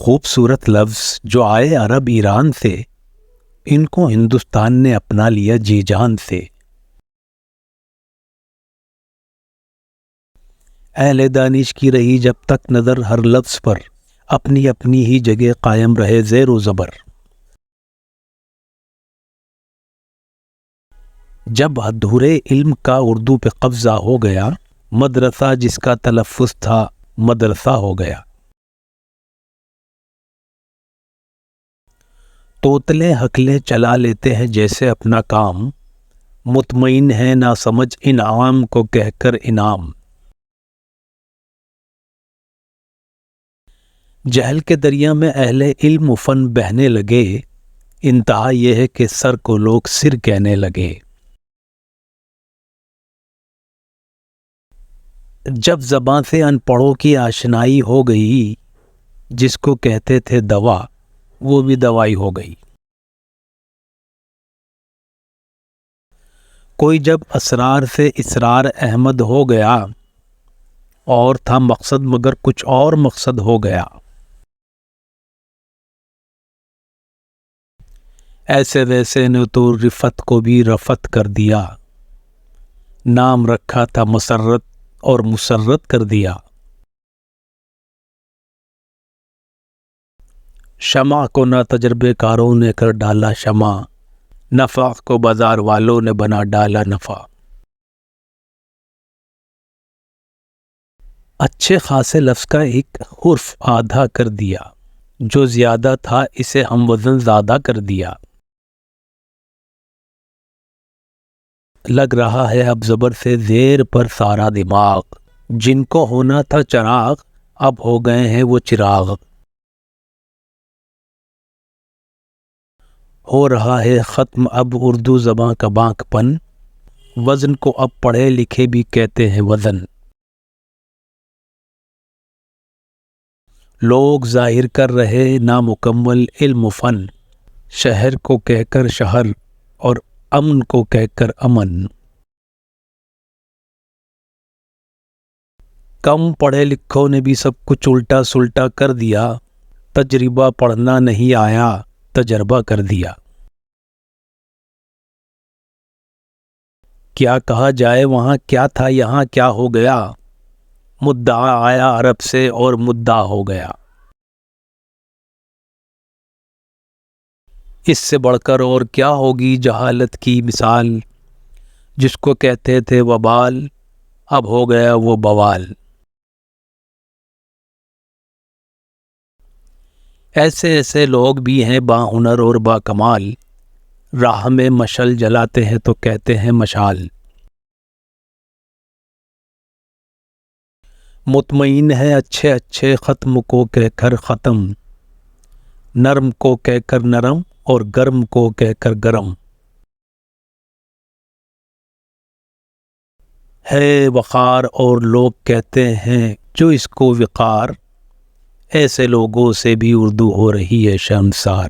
خوبصورت لفظ جو آئے عرب ایران سے، ان کو ہندوستان نے اپنا لیا جی جان سے۔ اہل دانش کی رہی جب تک نظر ہر لفظ پر، اپنی اپنی ہی جگہ قائم رہے زیر و زبر۔ جب ادھورے علم کا اردو پہ قبضہ ہو گیا، مدرسہ جس کا تلفظ تھا مدرسہ ہو گیا۔ توتلے حقلے چلا لیتے ہیں جیسے اپنا کام، مطمئن ہے نہ سمجھ انعام کو کہہ کر انعام۔ جہل کے دریا میں اہل علم و فن بہنے لگے، انتہا یہ ہے کہ سر کو لوگ سر کہنے لگے۔ جب زباں سے ان پڑھوں کی آشنائی ہو گئی، جس کو کہتے تھے دوا وہ بھی دوائی ہو گئی۔ کوئی جب اسرار سے اسرار احمد ہو گیا، اور تھا مقصد مگر کچھ اور مقصد ہو گیا۔ ایسے ویسے نے تو رفت کو بھی رفت کر دیا، نام رکھا تھا مسرت اور مسرت کر دیا۔ شمع کو نہ تجربے کاروں نے کر ڈالا شمع، نفع کو بازار والوں نے بنا ڈالا نفع۔ اچھے خاصے لفظ کا ایک حرف آدھا کر دیا، جو زیادہ تھا اسے ہم وزن زیادہ کر دیا۔ لگ رہا ہے اب زبر سے زیر پر سارا دماغ، جن کو ہونا تھا چراغ اب ہو گئے ہیں وہ چراغ۔ ہو رہا ہے ختم اب اردو زباں کا بانک پن، وزن کو اب پڑھے لکھے بھی کہتے ہیں وزن۔ لوگ ظاہر کر رہے نامکمل علم و فن، شہر کو کہہ کر شہر اور امن کو کہہ کر امن۔ کم پڑھے لکھوں نے بھی سب کچھ الٹا سلٹا کر دیا، تجربہ پڑھنا نہیں آیا تجربہ کر دیا۔ کیا کہا جائے وہاں کیا تھا یہاں کیا ہو گیا، مدعا آیا عرب سے اور مدعا ہو گیا۔ اس سے بڑھ کر اور کیا ہوگی جہالت کی مثال، جس کو کہتے تھے وبال اب ہو گیا وہ بوال۔ ایسے ایسے لوگ بھی ہیں با ہنر اور با کمال، راہ میں مشعل جلاتے ہیں تو کہتے ہیں مشعل۔ مطمئن ہے اچھے اچھے ختم کو کہہ کر ختم، نرم کو کہہ کر نرم اور گرم کو کہہ کر گرم۔ ہے وقار اور لوگ کہتے ہیں جو اس کو وقار، ایسے لوگوں سے بھی اردو ہو رہی ہے شرمسار۔